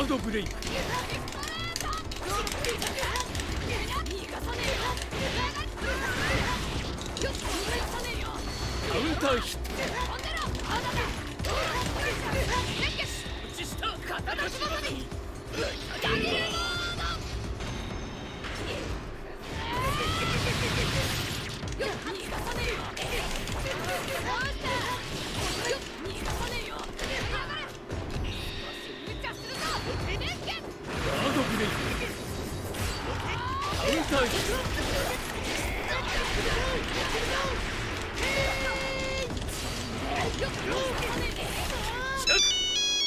ードブレイク。カウンターヒット。打ち下肩出し技に。ガードブレイク。カウンターヒット。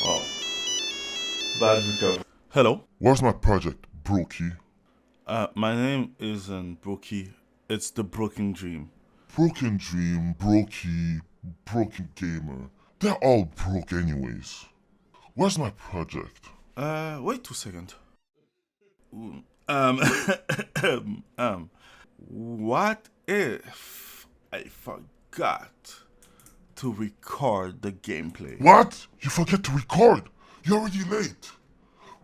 Oh, bad recovery. Hello. What's my project, Brokey? My name isn't Brookie. It's the Broken Dream. Broken Dream, Brokey, Broken Gamer. They're all broke anyways. Where's my project? Wait 2 seconds. What if I forgot to record the gameplay? What? You forget to record? You're already late.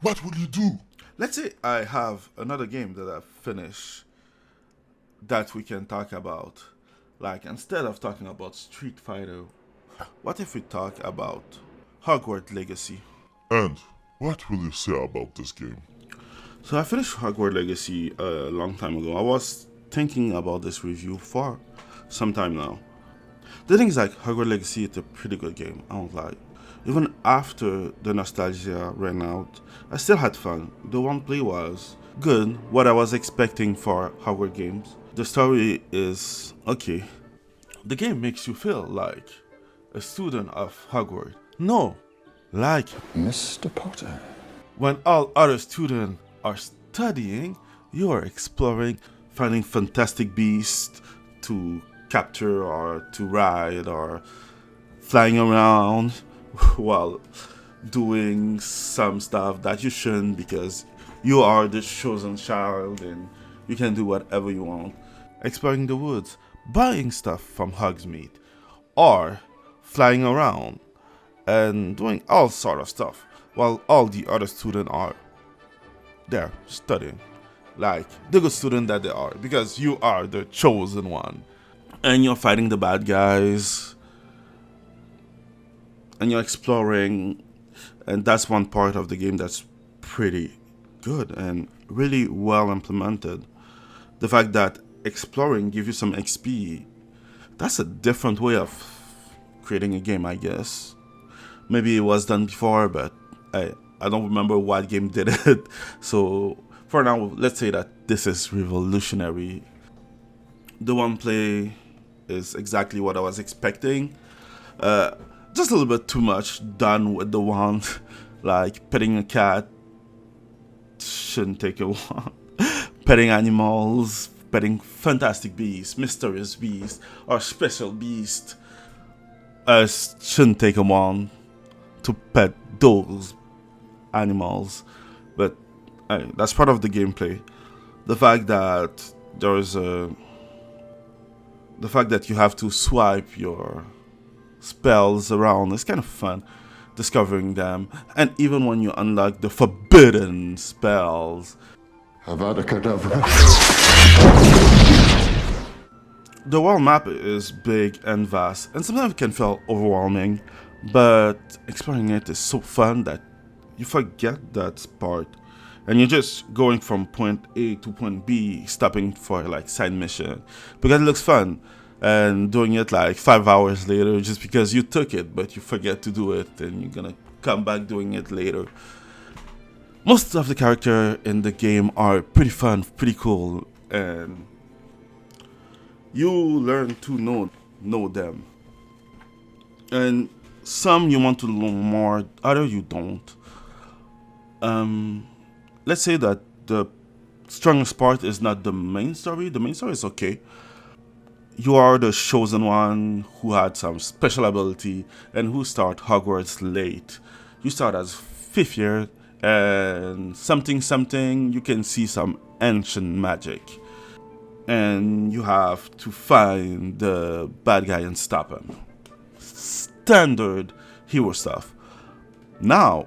What will you do? Let's say I have another game that I've finished that we can talk about. Like, instead of talking about Street Fighter, what if we talk about Hogwarts Legacy? And what will you say about this game? So I finished Hogwarts Legacy a long time ago. I was thinking about this review for some time now. The thing is, like, Hogwarts Legacy is a pretty good game, I won't lie. Even after the nostalgia ran out, I still had fun. The one play was good, what I was expecting for Hogwarts games. The story is okay. The game makes you feel like a student of Hogwarts. No, like Mr. Potter. when all other students are studying, you are exploring, finding fantastic beasts to capture or to ride or flying around while doing some stuff that you shouldn't because you are the chosen child and you can do whatever you want. Exploring the woods, buying stuff from Hogsmeade, or flying around and doing all sort of stuff while all the other students are there studying like the good student that they are because you are the chosen one and you're fighting the bad guys and you're exploring, and that's one part of the game that's pretty good and really well implemented. The fact that exploring gives you some XP, that's a different way of creating a game, I guess. Maybe it was done before, but I don't remember what game did it. So for now, let's say that this is revolutionary. The one play is exactly what I was expecting. Just a little bit too much done with the wand. Like petting a cat shouldn't take a wand. Petting animals, petting fantastic beasts, mysterious beasts, or special beasts shouldn't take a wand to pet those animals. But that's part of the gameplay. The fact that the fact that you have to swipe your spells around is kind of fun, discovering them. And even when you unlock the forbidden spells, Avada Kedavra. the world map is big and vast, and sometimes it can feel overwhelming, but exploring it is so fun that you forget that part, and you're just going from point A to point B, stopping for like side mission, because it looks fun, and doing it like 5 hours later just because you took it, but you forget to do it, and you're gonna come back doing it later. Most of the characters in the game are pretty fun, pretty cool, and you learn to know them. And some you want to learn more, other you don't. Let's say that the strongest part is not the main story. The main story is okay. You are the chosen one who had some special ability and who start Hogwarts late. You start as 5th year and something you can see some ancient magic. And you have to find the bad guy and stop him. Standard hero stuff. Now,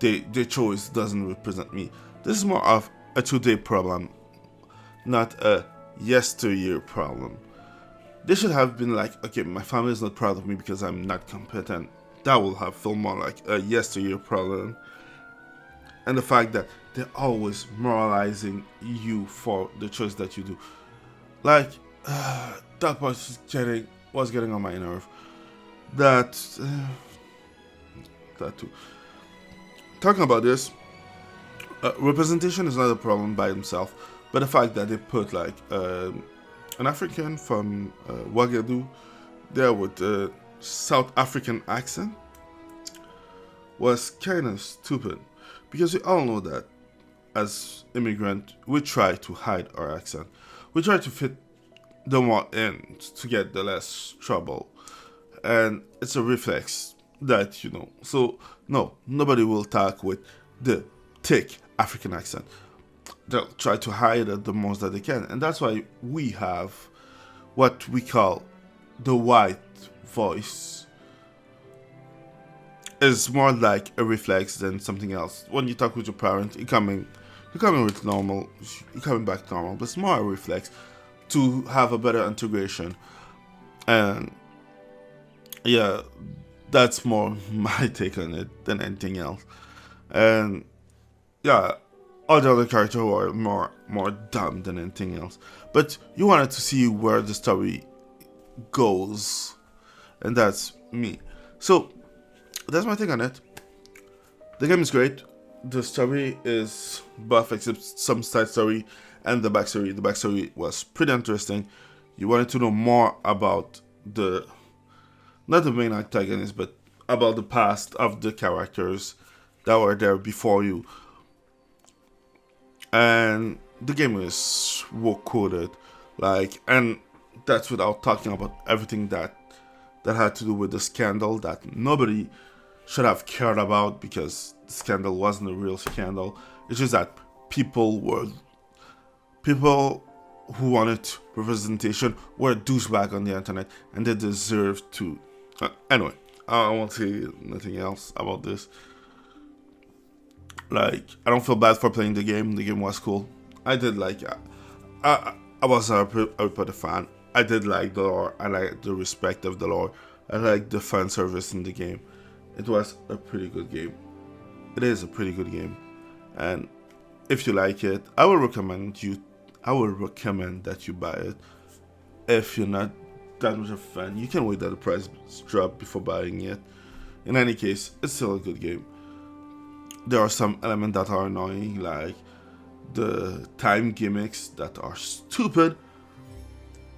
their choice doesn't represent me. This is more of a today problem, not a yesteryear problem. They should have been like, okay, my family is not proud of me because I'm not competent. That will have felt more like a yesteryear problem. And the fact that they're always moralizing you for the choice that you do. Like, that was getting on my nerve. That too. Talking about this, representation is not a problem by itself, but the fact that they put like an African from Ouagadougou there with a South African accent was kind of stupid, because we all know that as immigrants we try to hide our accent, we try to fit the more in to get the less trouble, and it's a reflex that so no, nobody will talk with the thick African accent. They'll try to hide it the most that they can, and that's why we have what we call the white voice. Is more like a reflex than something else. When you talk with your parent, you're coming with normal, you're coming back normal, but it's more a reflex to have a better integration. And yeah, that's more my take on it than anything else. And yeah, all the other characters were more dumb than anything else. But you wanted to see where the story goes, and that's me. So that's my take on it. The game is great. The story is buff except some side story and the backstory. The backstory was pretty interesting. You wanted to know more about not the main antagonist, but about the past of the characters that were there before you. And the game is well coded, and that's without talking about everything that had to do with the scandal that nobody should have cared about, because the scandal wasn't a real scandal. It's just that people who wanted representation were douchebag on the internet, and they deserve to. Anyway, I won't say nothing else about this. I don't feel bad for playing the game. The game was cool. I did like. I was a Harry fan. I did like the lore. I like the respect of the lore. I like the fan service in the game. It was a pretty good game. It is a pretty good game, and if you like it, I will recommend that you buy it. If you're not that much of a fan, you can wait that the price drop before buying it. In any case, it's still a good game. There are some elements that are annoying, like the time gimmicks that are stupid,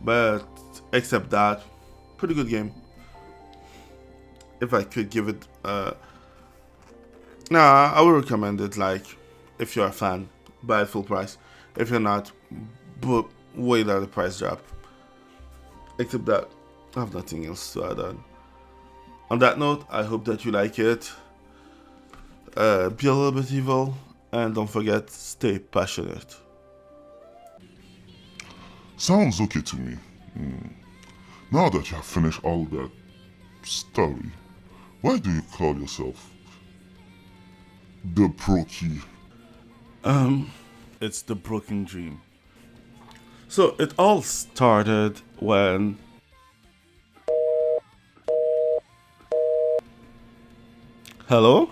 but except that, pretty good game. If I could give it I would recommend it, if you're a fan, buy it full price. If you're not, but wait that the price drop. Except that, I have nothing else to add on. On that note, I hope that you like it. Be a little bit evil, and don't forget, stay passionate. Sounds okay to me. Now that you have finished all that story, why do you call yourself the Brokey? It's the broken dream. So it all started when Hello?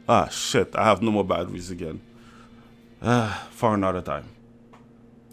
Ah shit, I have no more batteries again. For another time.